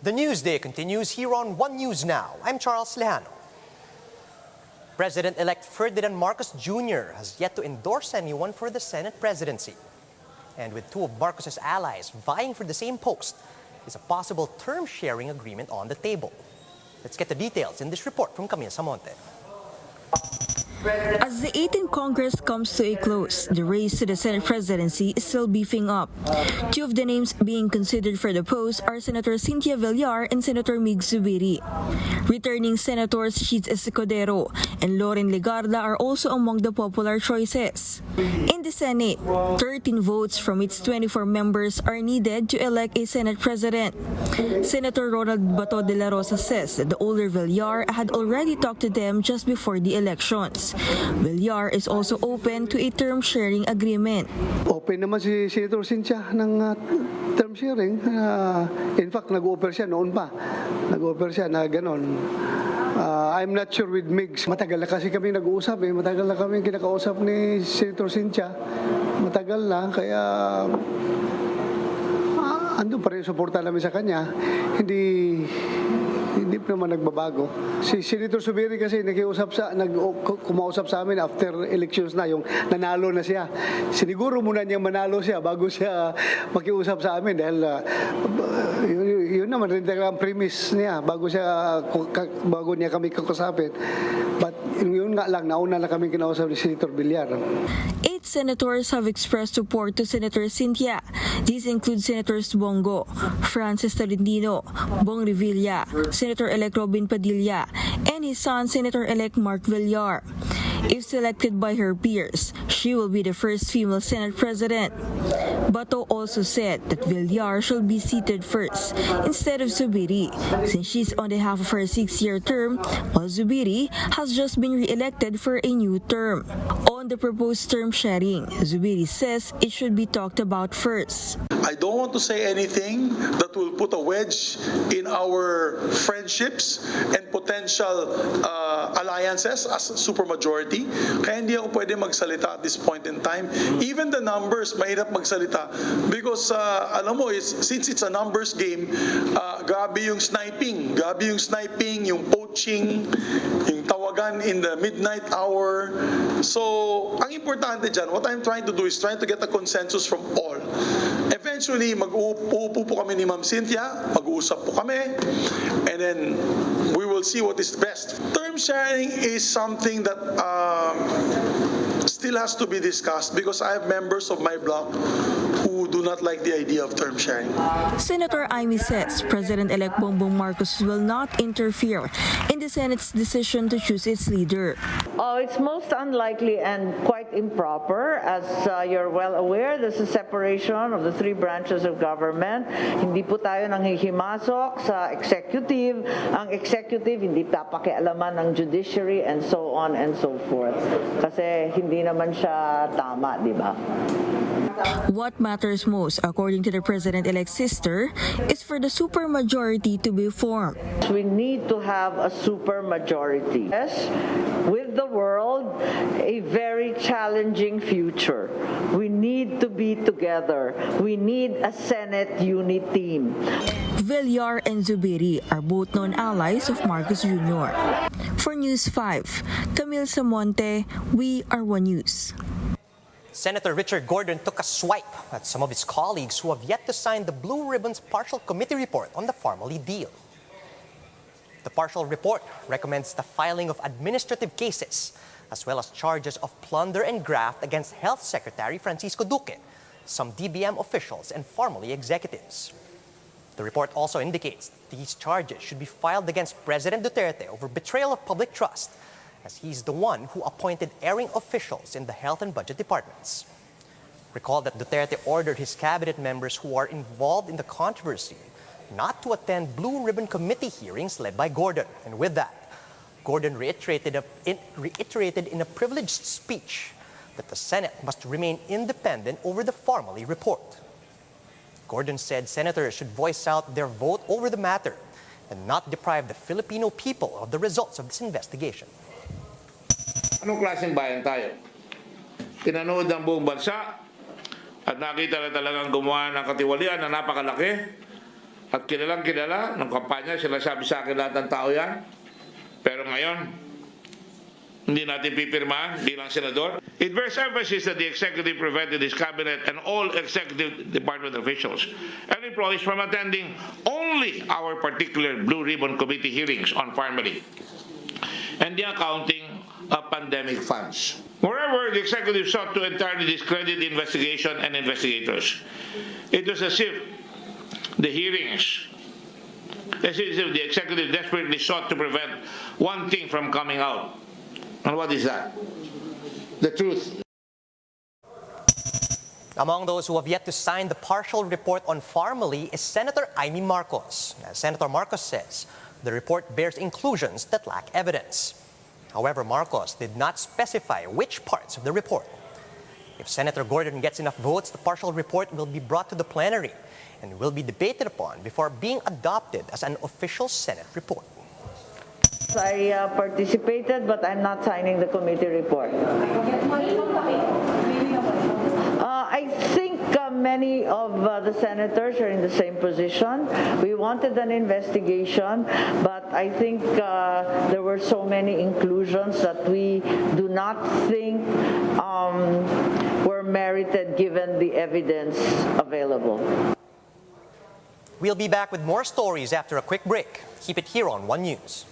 The Newsday continues here on One News Now. I'm Charles Lejano. President-elect Ferdinand Marcos Jr. has yet to endorse anyone for the Senate presidency. And with two of Marcos's allies vying for the same post, is a possible term-sharing agreement on the table. Let's get the details in this report from Camille Samonte. As the 18th Congress comes to a close, the race to the Senate presidency is still beefing up. Two of the names being considered for the post are Senator Cynthia Villar and Senator Mig Zubiri. Returning Senators Sheets Escudero and Loren Legarda are also among the popular choices. In the Senate, 13 votes from its 24 members are needed to elect a Senate president. Senator Ronald Bato de la Rosa says that the older Villar had already talked to them just before the elections. Villar is also open to a term-sharing agreement. Open naman si Senator Cynthia ng term sharing. In fact, nag-offer siya noon pa. Nag-offer siya na gano'n. I'm not sure with Migs. Matagal na kasi kami nag-uusap eh. Matagal na kami kinakausap ni Senator Cynthia. Matagal na, kaya andun pa rin suporta namin sa kanya. Hindi naman nagbabago. Si Senator Zubiri kasi kumausap sa amin after elections na, yung nanalo na siya. Siniguro muna niyang manalo siya bago siya makiusap sa amin dahil yun naman rin ang premise niya bago niya kami kakusapin. But yun nga lang, nauna na kami kinausap ni Senator Villar. 8 senators have expressed support to Senator Cynthia. These include Senators Bongo, Francis Tolentino, Bong Revilla, Senator-elect Robin Padilla, and his son, Senator-elect Mark Villar. If selected by her peers, she will be the first female Senate president. Bato also said that Villar should be seated first instead of Zubiri, since she's on the half of her 6-year term, while Zubiri has just been re-elected for a new term. On the proposed term sharing, Zubiri says it should be talked about first. I don't want to say anything that will put a wedge in our friendships and potential alliances as supermajority. Kaya hindi ako pwede magsalita at this point in time. Even the numbers, mahirap magsalita because alam mo, since it's a numbers game, grabe yung sniping, yung poaching, yung tawagan in the midnight hour. So, ang importante dyan, what I'm trying to do is trying to get a consensus from all. Eventually, mag-uupo po kami ni Ma'am Cynthia, mag-uusap po kami, and then we will see what is best. Term sharing is something that still has to be discussed because I have members of my bloc who do not like the idea of term sharing. Senator Amy says President-elect Bongbong Marcos will not interfere in the Senate's decision to choose its leader. It's most unlikely and quite improper. As you're well aware, there's a separation of the three branches of government. Hindi po tayo nanghihimasok sa executive. Ang executive hindi papakialaman ng judiciary and so on and so forth. Kasi hindi naman siya tama, di ba? What matters most, according to the President-elect's sister, is for the supermajority to be formed. We need to have a supermajority. Yes, with the world, a very challenging future. We need to be together. We need a Senate unit team. Villar and Zubiri are both known allies of Marcos Jr. For News 5, Camille Samonte, We Are One News. Senator Richard Gordon took a swipe at some of his colleagues who have yet to sign the Blue Ribbon's partial committee report on the Farmally deal. The partial report recommends the filing of administrative cases, as well as charges of plunder and graft against Health Secretary Francisco Duque, some DBM officials, and Farmally executives. The report also indicates these charges should be filed against President Duterte over betrayal of public trust, as he's the one who appointed erring officials in the health and budget departments. Recall that Duterte ordered his cabinet members who are involved in the controversy not to attend Blue Ribbon Committee hearings led by Gordon. And with that, Gordon reiterated in a privileged speech that the Senate must remain independent over the Farmally report. Gordon said senators should voice out their vote over the matter and not deprive the Filipino people of the results of this investigation. Anong klaseng bayan tayo? Tinanood ng buong bansa at nakita na talagang gumawa ng katiwalian na napakalaki At kilalang kilala ng kampanya, sila sabi sa akin lahat ng tao yan. Pero ngayon, hindi natin pipirmahan bilang senador. It bears emphasis that the executive prevented his cabinet and all executive department officials and employees from attending only our particular Blue Ribbon Committee hearings on farm relief and the accounting of pandemic funds. Moreover, the executive sought to entirely discredit the investigation and investigators. It was as if the hearings, as if the executive desperately sought to prevent one thing from coming out. And what is that? The truth. Among those who have yet to sign the partial report on Farmally is Senator Amy Marcos. As Senator Marcos says, the report bears inclusions that lack evidence. However, Marcos did not specify which parts of the report. If Senator Gordon gets enough votes, the partial report will be brought to the plenary and will be debated upon before being adopted as an official Senate report. I participated, but I'm not signing the committee report. I think many of the senators are in the same position. We wanted an investigation, but I think there were so many inclusions that we do not think were merited given the evidence available. We'll be back with more stories after a quick break. Keep it here on One News.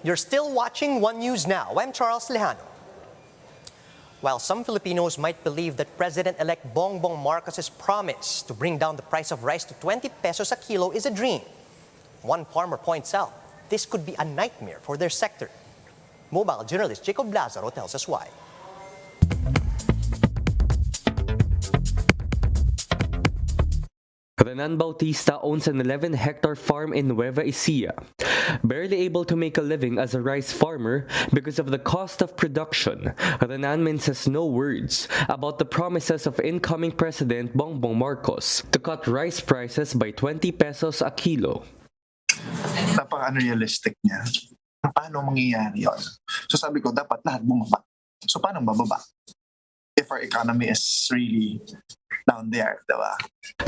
You're still watching One News Now. I'm Charles Lejano. While some Filipinos might believe that President-elect Bongbong Marcos's promise to bring down the price of rice to 20 pesos a kilo is a dream, one farmer points out this could be a nightmare for their sector. Mobile journalist Jacob Lazaro tells us why. Renan Bautista owns an 11-hectare farm in Nueva Ecija. Barely able to make a living as a rice farmer because of the cost of production, Renan minces no words about the promises of incoming President Bongbong Marcos to cut rice prices by 20 pesos a kilo. Napaka-unrealistic niya. Paano mangyayari yun? So sabi ko, dapat lahat bumaba. So paano bababa? If our economy is really down there, diba?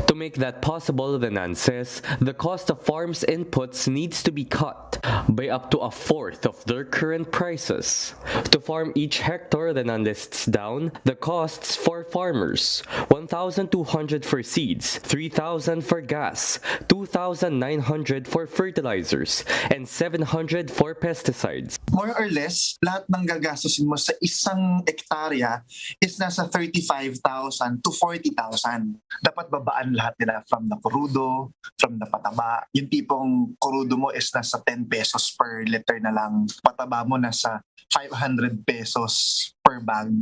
To make that possible, Renan says, the cost of farms' inputs needs to be cut by up to a fourth of their current prices. To farm each hectare, Renan lists down the costs for farmers: 1,200 for seeds, 3,000 for gas, 2,900 for fertilizers, and 700 for pesticides. More or less, lahat ng gagastusin mo sa isang ektarya is nasa 35,000 to 40,000. Dapat babaan lahat nila from the crudo, from the pataba. Yung tipong crudo mo is nasa 10 pesos per liter na lang. Pataba mo nasa 500 pesos per bag.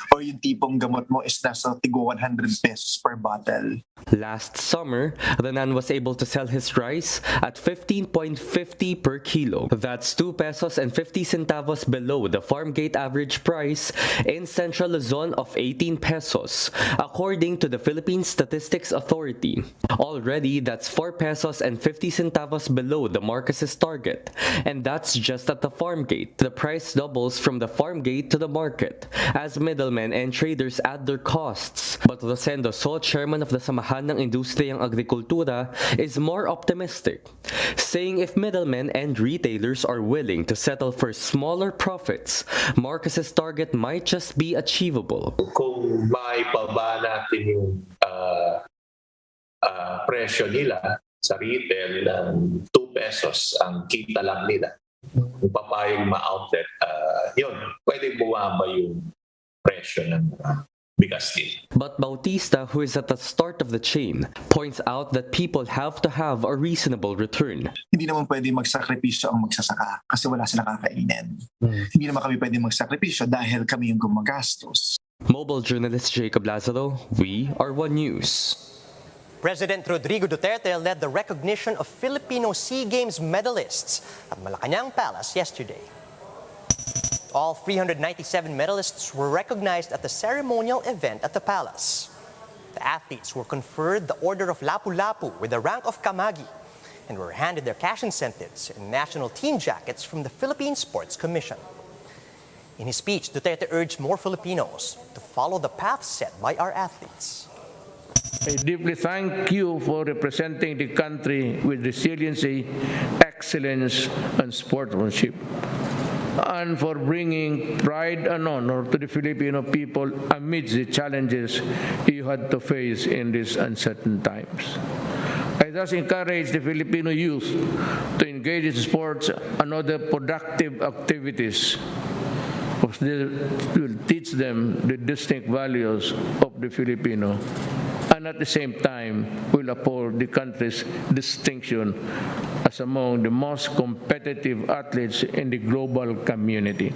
Or yung tipong gamot mo is nasa tigo 100 pesos per bottle. Last summer, Renan was able to sell his rice at 15.50 per kilo. That's 2 pesos and 50 centavos below the farm gate average price in Central Luzon of 18 pesos, according to the Philippine Statistics Authority. Already, that's 4 pesos and 50 centavos below the Marcos's target, and that's just at the farm gate. The price doubles from the farm gate to the market, as middlemen and traders add their costs. But Rosendo So, chairman of the Samahan ng Industriyang Agrikultura, is more optimistic, saying if middlemen and retailers are willing to settle for smaller profits, Marcos's target might just be achievable. Kung maipaba natin yung presyo nila sa retail ng 2 pesos ang kita lang nila, kung papayag ma-outlet, yun, pwedeng bumaba yung presyo ng bigas nila. But Bautista, who is at the start of the chain, points out that people have to have a reasonable return. Hindi naman pwede magsakripisyo ang magsasaka kasi wala silang kakainin. Hindi naman kami pwede magsakripisyo dahil kami yung gumagastos. Mobile journalist Jacob Lazaro, we are One News. President Rodrigo Duterte led the recognition of Filipino SEA Games medalists at Malacanang Palace yesterday. All 397 medalists were recognized at the ceremonial event at the palace. The athletes were conferred the Order of Lapu-Lapu with the rank of Kamagi and were handed their cash incentives and national team jackets from the Philippine Sports Commission. In his speech, Duterte urged more Filipinos to follow the path set by our athletes. I deeply thank you for representing the country with resiliency, excellence, and sportsmanship, and for bringing pride and honor to the Filipino people amidst the challenges you had to face in these uncertain times. I thus encourage the Filipino youth to engage in sports and other productive activities that will teach them the distinct values of the Filipino, and at the same time will uphold the country's distinction as among the most competitive athletes in the global community.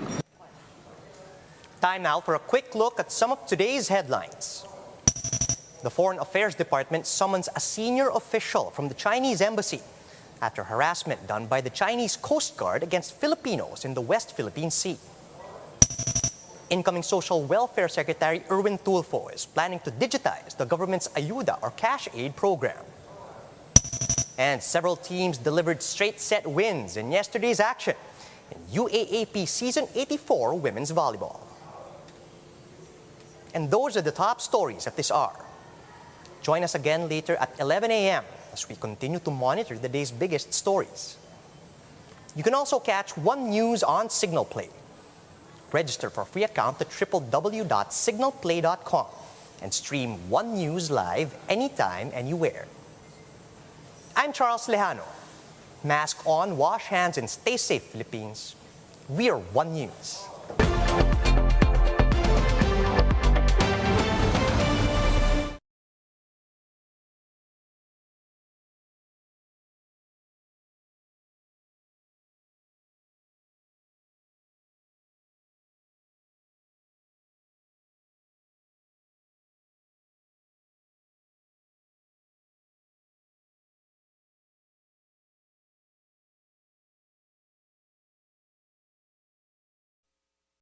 Time now for a quick look at some of today's headlines. The Foreign Affairs Department summons a senior official from the Chinese embassy after harassment done by the Chinese Coast Guard against Filipinos in the West Philippine Sea. Incoming Social Welfare Secretary Erwin Tulfo is planning to digitize the government's Ayuda or cash aid program. And several teams delivered straight-set wins in yesterday's action in UAAP Season 84 Women's Volleyball. And those are the top stories at this hour. Join us again later at 11 a.m. as we continue to monitor the day's biggest stories. You can also catch One News on Signal Play. Register for a free account at www.signalplay.com and stream One News live anytime, anywhere. I'm Charles Lejano. Mask on, wash hands, and stay safe, Philippines. We are One News.